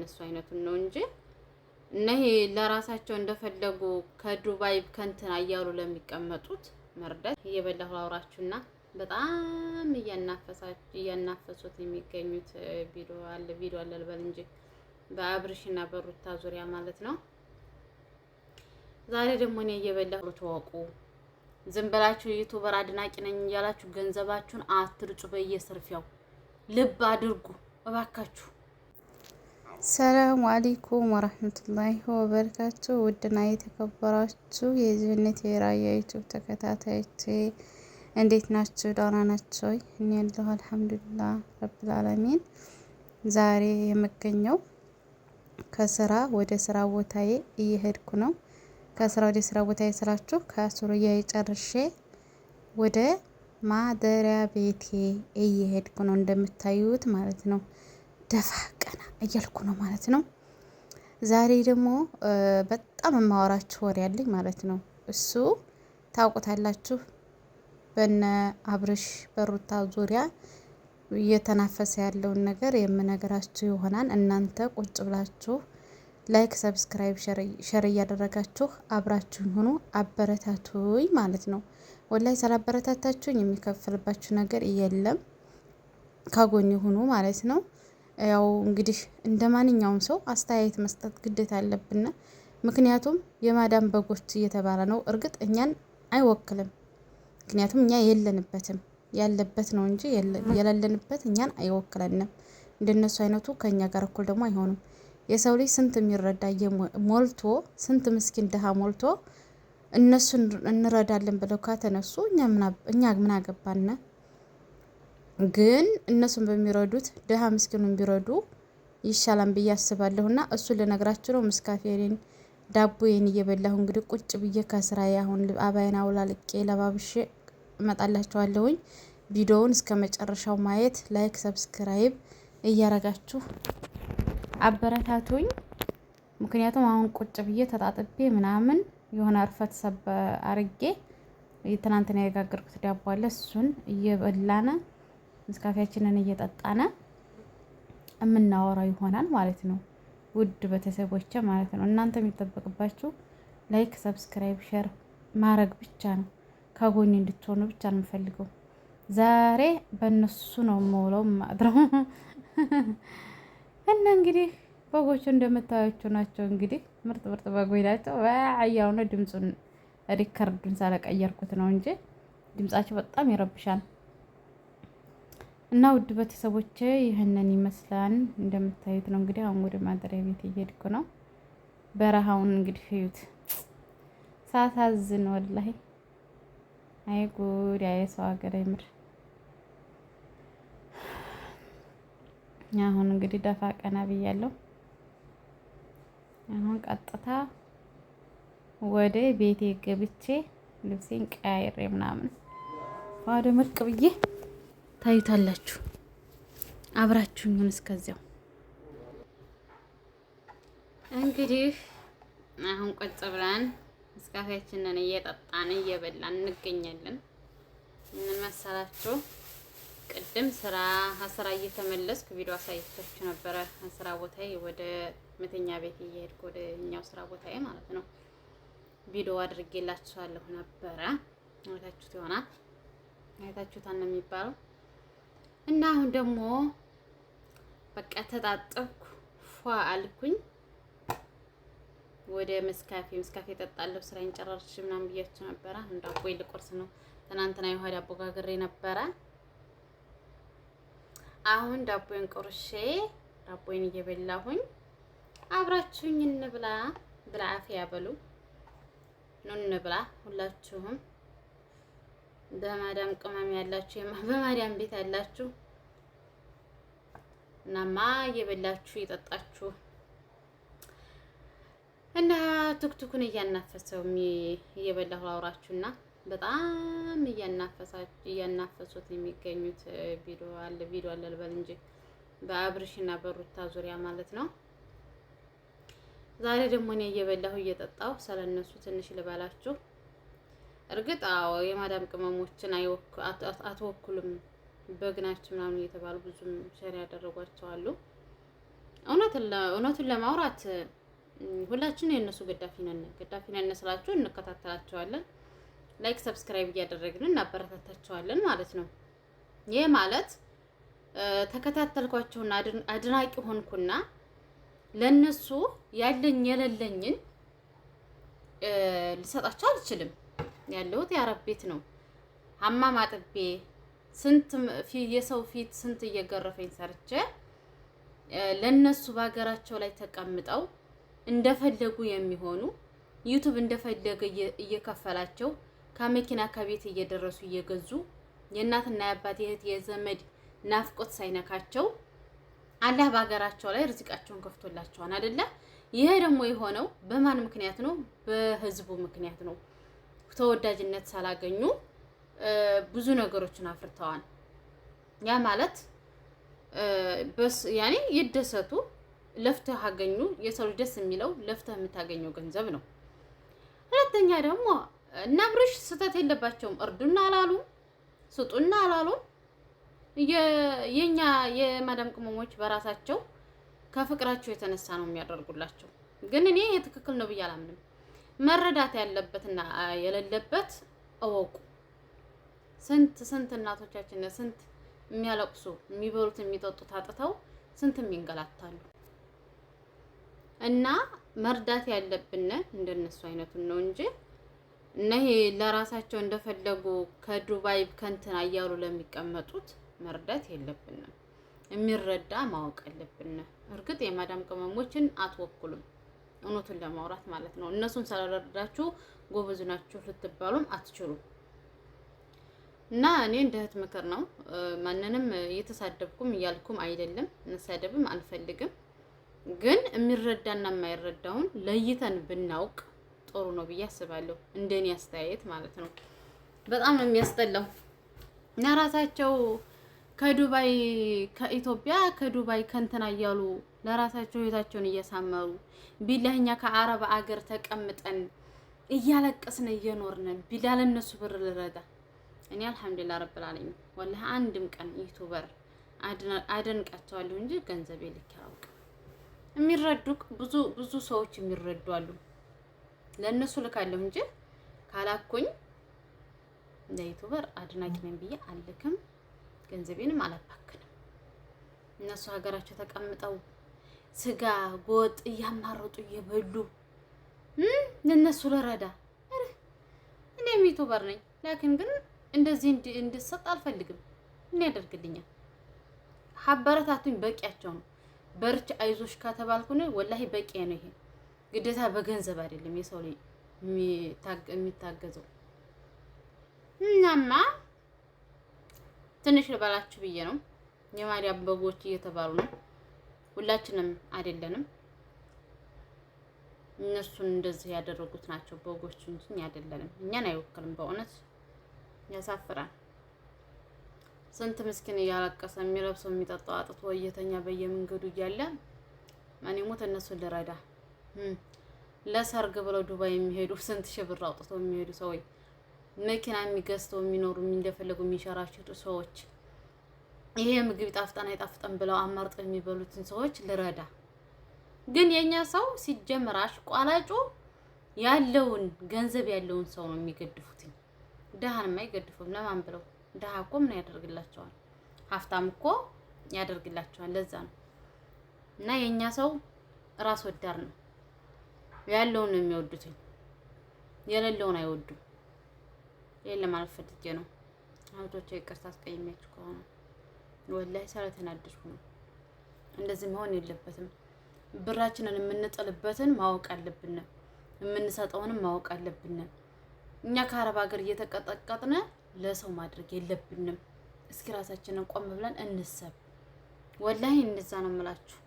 እንደነሱ አይነቱን ነው እንጂ እነሄ ለራሳቸው እንደፈለጉ ከዱባይ ከንትና እያሉ ለሚቀመጡት መርዳት እየበላሁ ላውራችሁና በጣም እያናፈሱት የሚገኙት ቪዲዮ አለ ልበል እንጂ በአብርሽና በሩታ ዙሪያ ማለት ነው። ዛሬ ደግሞ እኔ እየበላሁ ተወቁ። ዝም ብላችሁ ዩቲዩበር አድናቂ ነኝ እያላችሁ ገንዘባችሁን አትርጩ። በየሰርፊያው ልብ አድርጉ እባካችሁ። ሰላም አለይኩም ወራህመቱላሂ ወበረካቱ። ውድና የተከበራችሁ የዝነት የራያ ዩቲዩብ ተከታታዮች እንዴት ናችሁ? ደህና ናችሁ? እኔ ያለሁ አልሐምዱሊላህ ረብል ዓለሚን። ዛሬ የምገኘው ከስራ ወደ ስራ ቦታዬ እየሄድኩ ነው። ከስራ ወደ ስራ ቦታዬ ስላችሁ ከሱሩያ ጨርሼ ወደ ማደሪያ ቤቴ እየሄድኩ ነው እንደምታዩት ማለት ነው። ደፋ ቀና እያልኩ ነው ማለት ነው። ዛሬ ደግሞ በጣም የማወራችሁ ወሬ ያለኝ ማለት ነው። እሱ ታውቁታላችሁ። በነ አብርሽ በሩታ ዙሪያ እየተናፈሰ ያለውን ነገር የምነግራችሁ ይሆናል። እናንተ ቁጭ ብላችሁ ላይክ፣ ሰብስክራይብ፣ ሸር እያደረጋችሁ አብራችሁን ሆኑ፣ አበረታቱኝ ማለት ነው። ወላይ ስላበረታታችሁኝ የሚከፈልባችሁ ነገር የለም። ከጎን ሆኑ ማለት ነው። ያው እንግዲህ እንደ ማንኛውም ሰው አስተያየት መስጠት ግዴታ አለብን። ምክንያቱም የማዳም በጎች እየተባለ ነው። እርግጥ እኛን አይወክልም። ምክንያቱም እኛ የለንበትም፣ ያለበት ነው እንጂ የሌለንበት እኛን አይወክለንም። እንደነሱ አይነቱ ከኛ ጋር እኩል ደግሞ አይሆኑም። የሰው ልጅ ስንት የሚረዳ ሞልቶ ስንት ምስኪን ድሃ ሞልቶ እነሱን እንረዳለን ብለው ከተነሱ እኛ ምን አገባን? ግን እነሱን በሚረዱት ድሃ ምስኪኑን ቢረዱ ይሻላል ብዬ አስባለሁና እሱን ልነግራችሁ ነው። ምስካፌን ዳቦዬን እየበላሁ እንግዲህ ቁጭ ብዬ ከስራዬ አሁን አባይና አውላልቄ ለባብሼ እመጣላችኋለሁኝ። ቪዲዮውን እስከ መጨረሻው ማየት፣ ላይክ፣ ሰብስክራይብ እያረጋችሁ አበረታቱኝ። ምክንያቱም አሁን ቁጭ ብዬ ተጣጥቤ ምናምን የሆነ እርፈት ሰብ አርጌ ትናንትና የጋገርኩት ዳቦ አለ። እሱን እየበላነ ምስካፊያችንን እየጠጣነ የምናወራው ይሆናል ማለት ነው። ውድ ቤተሰቦቼ ማለት ነው። እናንተ የሚጠበቅባችሁ ላይክ፣ ሰብስክራይብ፣ ሼር ማድረግ ብቻ ነው። ከጎኔ እንድትሆኑ ብቻ ነው የምፈልገው። ዛሬ በእነሱ ነው የምውለው ማድረው እና እንግዲህ በጎቹ እንደምታዩቸው ናቸው። እንግዲህ ምርጥ በጎች ናቸው። አያው ነው ድምጹን ሪከርዱን ሳለቀየርኩት ነው እንጂ ድምጻቸው በጣም ይረብሻል። እና ውድ ቤተሰቦቼ ይህንን ይመስላል እንደምታዩት ነው። እንግዲህ አሁን ወደ ማደሪያ ቤት እየሄድኩ ነው። በረሃውን እንግዲህ እዩት። ሳሳዝን ወላሂ አይ ጉድ! አይ ሰው ሀገር አይምር። አሁን እንግዲህ ደፋ ቀና ብያለሁ። አሁን ቀጥታ ወደ ቤቴ ገብቼ ልብሴን ቀያይሬ ምናምን ወደ ምቅ ብዬ ታዩታላችሁ። አብራችሁኝ እስከዚያው እንግዲህ አሁን ቁጭ ብለን ምስካፊያችንን እየጠጣን እየበላን እንገኛለን። ምን መሰላችሁ? ቅድም ስራ እየተመለስኩ ቪዲዮ አሳይቻችሁ ነበረ። ስራ ቦታዬ ወደ መተኛ ቤት እየሄድኩ ወደ እኛው ስራ ቦታዬ ማለት ነው ቪዲዮ አድርጌላችኋለሁ ነበረ። አይታችሁት ይሆናል። አይታችሁታል ነው የሚባለው። እና አሁን ደግሞ በቃ ተጣጣብኩ ፏ አልኩኝ። ወደ መስካፌ ጠጣለሁ። ስራዬን ጨራርሽ ምናምን ብያችሁ ነበረ። አሁን ዳቦዬ ልቆርስ ነው። ትናንትና የውሃ ዳቦ ጋግሬ ነበረ። አሁን ዳቦዬን ቆርሼ ዳቦዬን እየበላሁኝ አብራችሁኝ እንብላ። ብልዓፊያ በሉ ኑ እንብላ። ሁላችሁም በማዳም ቅመም ያላችሁ በማዳም ቤት ያላችሁ እናማ እየበላችሁ እየጠጣችሁ እና ቱክቱኩን እያናፈሰው እየበላሁ አውራችሁና በጣም እያናፈሱት የሚገኙት ቪዲዮ አለ ልበል እንጂ በአብርሽና በሩታ ዙሪያ ማለት ነው። ዛሬ ደግሞ እኔ እየበላሁ እየጠጣሁ ስለነሱ ትንሽ ልበላችሁ። እርግጥ አዎ የማዳም ቅመሞችን አትወክሉም በግናችሁ ምናምን እየተባሉ ብዙም ሸር ያደረጓቸው አሉ። እውነቱን ለማውራት ሁላችን የእነሱ ገዳፊ ነን ስላችሁ እንከታተላቸዋለን። ላይክ ሰብስክራይብ እያደረግን እናበረታታቸዋለን ማለት ነው። ይሄ ማለት ተከታተልኳቸውና አድናቂ ሆንኩና ለነሱ ያለኝ የሌለኝን ልሰጣቸው አልችልም። ያለሁት የአረብ ቤት ነው። ሀማም አጥቤ ስንት የሰው ፊት ስንት እየገረፈኝ ሰርቼ ለነሱ በሀገራቸው ላይ ተቀምጠው እንደፈለጉ የሚሆኑ ዩቱብ እንደፈለገ እየከፈላቸው ከመኪና ከቤት እየደረሱ እየገዙ የእናትና የአባት የእህት የዘመድ ናፍቆት ሳይነካቸው አላህ በሀገራቸው ላይ ርዝቃቸውን ከፍቶላቸዋል አይደለ? ይሄ ደግሞ የሆነው በማን ምክንያት ነው? በህዝቡ ምክንያት ነው። ተወዳጅነት ሳላገኙ ብዙ ነገሮችን አፍርተዋል። ያ ማለት ያኔ ይደሰቱ፣ ለፍተህ አገኙ። የሰው ልጅ ደስ የሚለው ለፍተህ የምታገኘው ገንዘብ ነው። ሁለተኛ ደግሞ እና አብርሽ ስህተት የለባቸውም። እርዱና አላሉም፣ ስጡና አላሉም። የኛ የማዳም ቅመሞች በራሳቸው ከፍቅራቸው የተነሳ ነው የሚያደርጉላቸው። ግን እኔ የትክክል ነው ብዬ አላምንም። መረዳት ያለበትና የሌለበት እወቁ። ስንት እናቶቻችን ስንት የሚያለቅሱ የሚበሉት የሚጠጡት አጥተው ስንት የሚንገላታሉ። እና መርዳት ያለብን እንደነሱ አይነቱን ነው እንጂ እነሄ ለራሳቸው እንደፈለጉ ከዱባይ ከንትና እያሉ ለሚቀመጡት መርዳት የለብንም። የሚረዳ ማወቅ አለብን። እርግጥ የማዳም ቅመሞችን አትወክሉም፣ እውነቱን ለማውራት ማለት ነው። እነሱን ስለረዳችሁ ጎበዝ ናችሁ ልትባሉም አትችሉም። እና እኔ እንደ እህት ምክር ነው። ማንንም እየተሳደብኩም እያልኩም አይደለም፣ መሳደብም አልፈልግም። ግን የሚረዳና የማይረዳውን ለይተን ብናውቅ ጥሩ ነው ብዬ አስባለሁ። እንደኔ አስተያየት ማለት ነው። በጣም ነው የሚያስጠላው። እና ራሳቸው ከዱባይ ከኢትዮጵያ ከዱባይ ከንትና እያሉ ለራሳቸው ህይወታቸውን እያሳመሩ ቢላህኛ ከአረብ አገር ተቀምጠን እያለቀስን እየኖርነን ቢላ ለነሱ ብር ልረዳ እኔ አልሐምዱሊላህ ረብል ዓለሚን ወላሂ አንድም ቀን ዩቲዩበር አደንቃቸዋለሁ እንጂ ገንዘብ ልክ አላውቅም። የሚረዱ ብዙ ሰዎች የሚረዱ አሉ። ለነሱ ልካለሁ እንጂ ካላኩኝ ለዩቲዩበር አድናቂ ነኝ ብዬ አልልክም። ገንዘቤንም አላባክንም። እነሱ ሀገራቸው ተቀምጠው ስጋ ጎጥ እያማረጡ እየበሉ ለነሱ ልረዳ እኔም ዩቲዩበር ነኝ። ላኪን ግን እንደዚህ እንድሰጥ አልፈልግም። ምን ያደርግልኛል? ሀበረታቱኝ በቂያቸው ነው። በርች አይዞሽ ከተባልኩ ነው ወላሂ በቂ ነው። ይሄ ግዴታ በገንዘብ አይደለም የሰው ላይ የሚታገዘው። እናማ ትንሽ ልበላችሁ ብዬ ነው። የማርያም በጎች እየተባሉ ነው። ሁላችንም አይደለንም። እነሱን እንደዚህ ያደረጉት ናቸው በጎች እንጂ አይደለንም። እኛን አይወክልም። በእውነት ያሳፍራል። ስንት ምስኪን እያለቀሰ የሚለብሰው የሚጠጣው አጥቶ እየተኛ በየመንገዱ እያለ ማን ይሞት እነሱን ልረዳ። ለሰርግ ብለው ዱባይ የሚሄዱ ስንት ሺህ ብር አውጥተው የሚሄዱ ሰዎች፣ መኪና የሚገዝተው የሚኖሩ እንደፈለጉ የሚሸራሽቱ ሰዎች፣ ይሄ ምግብ ጣፍጠን አይጣፍጠን ብለው አማርጠው የሚበሉትን ሰዎች ልረዳ። ግን የኛ ሰው ሲጀምር አሽቋላጩ ያለውን ገንዘብ ያለውን ሰው ነው የሚገድፉት። ደሃን አይገድፉም። ለማን ብለው? ደሃ እኮ ምን ያደርግላቸዋል? ሀብታም እኮ ያደርግላቸዋል። ለዛ ነው። እና የኛ ሰው ራስ ወዳድ ነው። ያለውን ነው የሚወዱት፣ የሌለውን አይወዱም። ይሄን ለማለት ፈልጌ ነው። አውቶቼ ይቅርታ አስቀይሜያችሁ ከሆነ ወላሂ ስለተናደድኩ ነው። እንደዚህ መሆን የለበትም። ብራችንን የምንጥልበትን ማወቅ አለብን፣ የምንሰጠውንም ማወቅ አለብን። እኛ ከአረብ ሀገር እየተቀጠቀጥን ለሰው ማድረግ የለብንም። እስኪ ራሳችንን ቆም ብለን እንሰብ። ወላሂ እንደዛ ነው የምላችሁ።